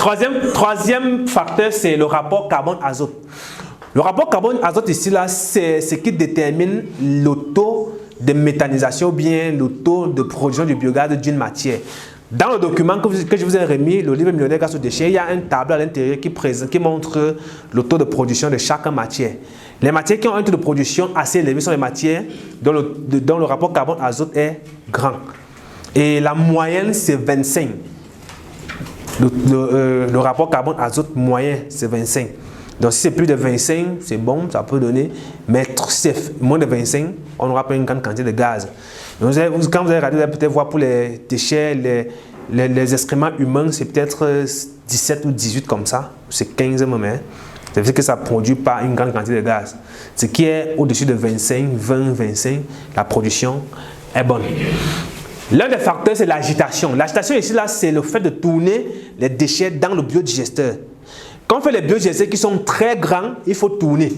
Troisième facteur, c'est le rapport carbone-azote. Le rapport carbone-azote ici, là, c'est ce qui détermine le taux de méthanisation ou bien le taux de production du biogaz d'une matière. Dans le document que je vous ai remis, le livre Millionnaire grâce aux déchets, il y a un tableau à l'intérieur qui montre le taux de production de chaque matière. Les matières qui ont un taux de production assez élevé sont les matières dont le rapport carbone-azote est grand. Et la moyenne, c'est 25. Le rapport carbone-azote moyen, c'est 25. Donc, si c'est plus de 25, c'est bon, ça peut donner. Mais si c'est moins de 25, on n'aura pas une grande quantité de gaz. Donc, quand vous allez regarder, vous allez peut-être voir pour les déchets, les excréments humains, c'est peut-être 17 ou 18 comme ça. C'est 15 même. Hein. Ça veut dire que ça ne produit pas une grande quantité de gaz. Ce qui est au-dessus de 25, 20, 25, la production est bonne. L'un des facteurs, c'est l'agitation. L'agitation ici, là, c'est le fait de tourner les déchets dans le biodigesteur. Quand on fait les biodigesteurs qui sont très grands, il faut tourner.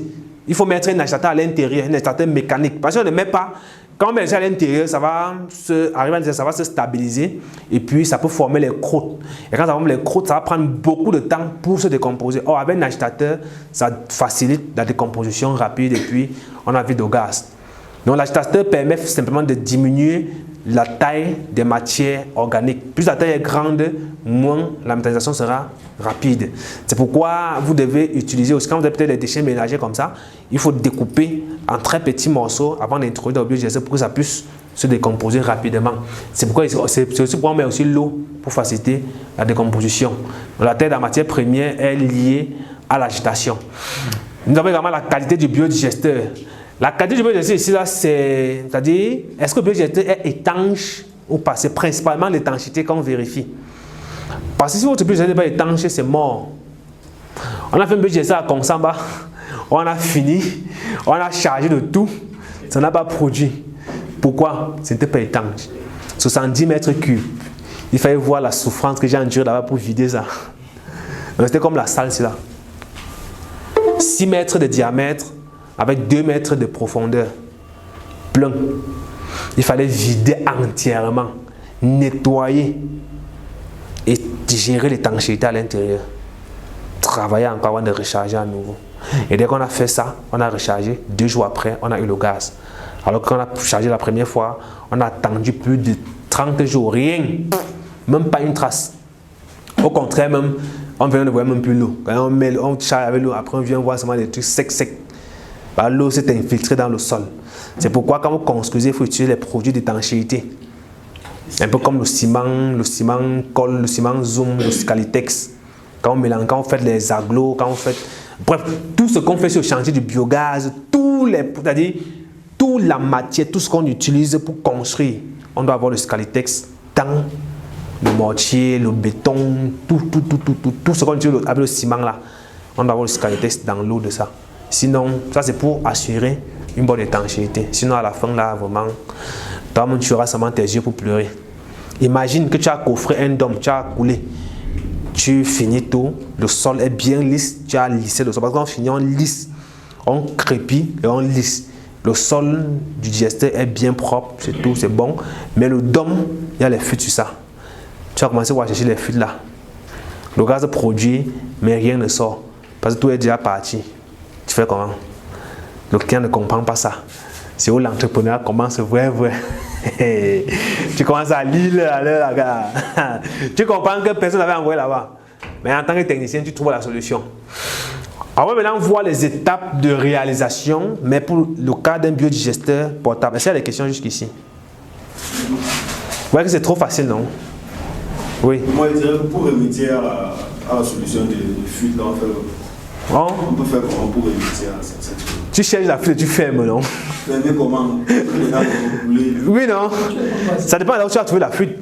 Il faut mettre un agitateur à l'intérieur, un agitateur mécanique. Parce qu'on ne met pas, quand on met ça à l'intérieur, ça va se stabiliser et puis ça peut former les croûtes. Et quand ça forme les croûtes, ça va prendre beaucoup de temps pour se décomposer. Or, avec un agitateur, ça facilite la décomposition rapide et puis on a vide au gaz. Donc, l'agitateur permet simplement de diminuer la taille des matières organiques. Plus la taille est grande, moins la méthanisation sera rapide. C'est pourquoi vous devez utiliser aussi, quand vous avez peut-être des déchets ménagers comme ça, il faut découper en très petits morceaux avant d'introduire dans le biodigesteur pour que ça puisse se décomposer rapidement. C'est aussi pourquoi on met aussi l'eau pour faciliter la décomposition. Donc, la taille de la matière première est liée à l'agitation. Nous avons également la qualité du biodigesteur. La qualité du biodigesteur ici, c'est-à-dire, est-ce que le biodigesteur est étanche ou pas? C'est principalement l'étanchéité qu'on vérifie. Parce que si votre biodigesteur n'est pas étanche, c'est mort. On a fait un biodigesteur à Consamba, on a fini, on a chargé de tout, ça n'a pas produit. Pourquoi? Ce n'était pas étanche. 70 mètres cubes. Il fallait voir la souffrance que j'ai endurée là-bas pour vider ça. C'était comme la salle, c'est là. 6 mètres de diamètre, avec 2 mètres de profondeur, plein. Il fallait vider entièrement, nettoyer et gérer l'étanchéité à l'intérieur. Travailler encore avant de recharger à nouveau. Et dès qu'on a fait ça, on a rechargé. 2 jours après, on a eu le gaz. Alors qu'on a chargé la première fois, on a attendu plus de 30 jours, rien, même pas une trace. Au contraire, même, on vient de voir même plus l'eau. Quand on charge avec l'eau, après on vient voir seulement des trucs secs. L'eau s'est infiltrée dans le sol. C'est pourquoi quand vous construisez, il faut utiliser les produits d'étanchéité. Un peu comme le ciment colle, le ciment zoom, le Scalitex. Quand on mélange, quand on fait les agglos, quand on fait... Bref, tout ce qu'on fait sur le chantier du biogaz, c'est-à-dire toute la matière, tout ce qu'on utilise pour construire, on doit avoir le Scalitex dans le mortier, le béton, tout ce qu'on utilise avec le ciment là. On doit avoir le Scalitex dans l'eau de ça. Sinon, ça c'est pour assurer une bonne étanchéité. Sinon, à la fin, là, vraiment, toi-même, tu auras seulement tes yeux pour pleurer. Imagine que tu as coffré un dôme, tu as coulé. Tu finis tout, le sol est bien lisse, tu as lissé le sol. Parce qu'on finit, on lisse, on crépit et on lisse. Le sol du digesteur est bien propre, c'est tout, c'est bon. Mais le dôme, il y a les fuites sur ça. Tu vas commencer à chercher les fuites là. Le gaz produit, mais rien ne sort. Parce que tout est déjà parti. Tu fais comment? Le client ne comprend pas ça. C'est où l'entrepreneur commence vrai. Tu commences à lire la gars. Tu comprends que personne n'avait envoyé là-bas. Mais en tant que technicien, tu trouves la solution. On va maintenant voir les étapes de réalisation, mais pour le cas d'un biodigesteur portable. Est-ce qu'il y a des questions jusqu'ici? Vous voyez que c'est trop facile, non? Oui. Moi, je dirais que pour remédier à la solution de fuite, là, on peut faire comment pour remédier à cette chose? Tu cherches la fuite et tu fermes, non? Fermer comment? Oui, non? Ça dépend de là où tu as trouvé la fuite.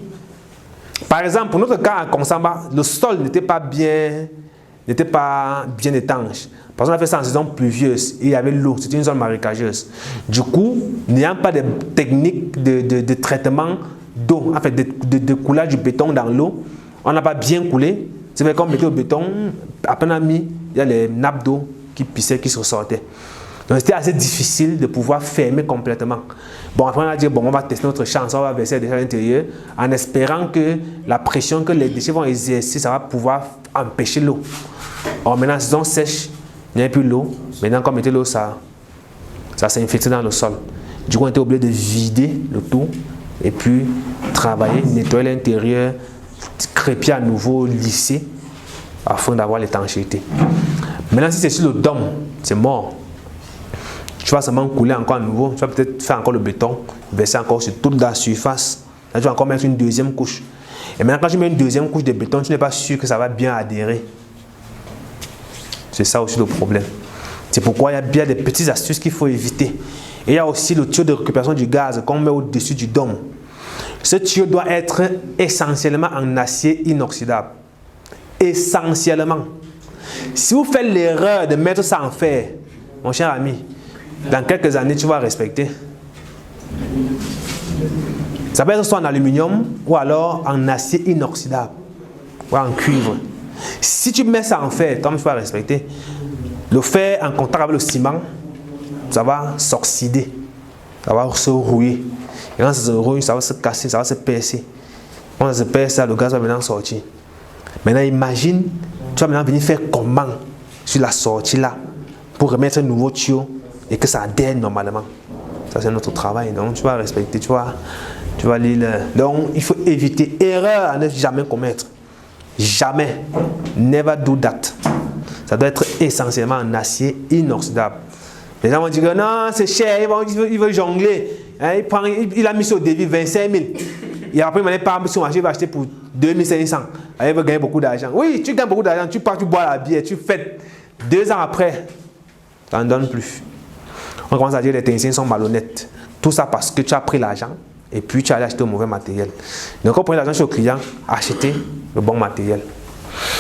Par exemple, pour notre cas à Consamba, le sol n'était pas bien étanche. Parce qu'on a fait ça en saison pluvieuse et il y avait l'eau, c'était une zone marécageuse. Du coup, n'ayant pas de technique de traitement d'eau, en fait de coulage du béton dans l'eau, on n'a pas bien coulé. C'est vrai qu'on mettait le béton, à peine mis, il y a les nappes d'eau qui pissaient, qui se ressortaient. Donc c'était assez difficile de pouvoir fermer complètement. Bon, après on a dit, bon, on va tester notre chance, on va verser les déchets à l'intérieur, en espérant que la pression que les déchets vont exercer, ça va pouvoir empêcher l'eau. Or maintenant, la saison sèche, il n'y a plus l'eau. Maintenant, quand on mettait l'eau, ça s'est infiltré dans le sol. Du coup, on était obligé de vider le tout et puis travailler, nettoyer l'intérieur, crêper à nouveau, lisser, afin d'avoir l'étanchéité. Maintenant, si c'est sur le dôme, c'est mort. Tu vas seulement couler encore à nouveau, tu vas peut-être faire encore le béton, verser encore sur toute la surface. Là, tu vas encore mettre une deuxième couche. Et maintenant, quand tu mets une deuxième couche de béton, tu n'es pas sûr que ça va bien adhérer. C'est ça aussi le problème. C'est pourquoi il y a bien des petites astuces qu'il faut éviter. Et il y a aussi le tuyau de récupération du gaz qu'on met au-dessus du dôme. Ce tuyau doit être essentiellement en acier inoxydable. Essentiellement. Si vous faites l'erreur de mettre ça en fer, mon cher ami, dans quelques années, tu vas respecter. Ça peut être soit en aluminium ou alors en acier inoxydable ou en cuivre. Si tu mets ça en fer, toi, tu vas respecter. Le fer en contact avec le ciment, ça va s'oxyder, ça va se rouiller. Et quand ça se rouille, ça va se casser, ça va se percer. Quand ça se perce, le gaz va maintenant sortir. Maintenant, imagine, tu vas maintenant venir faire comment sur la sortie là pour remettre un nouveau tuyau et que ça adhère normalement. Ça, c'est notre travail. Donc, tu vas respecter, tu vas lire. Donc, il faut éviter. Erreur à ne jamais commettre. Jamais. Never do that. Ça doit être essentiellement en acier inoxydable. Les gens vont dire que non, c'est cher, il veut jongler. Hein, il a mis sur devis 25 000. Et après, il m'a dit, par sur le marché, il va acheter pour 2500. Il veut gagner beaucoup d'argent. Oui, tu gagnes beaucoup d'argent, tu pars, tu bois la bière, tu fêtes. 2 ans après, ça n'en donne plus. On commence à dire que les techniciens sont malhonnêtes. Tout ça parce que tu as pris l'argent et puis tu as acheté le mauvais matériel. Donc, quand on prend l'argent chez le client, achetez le bon matériel.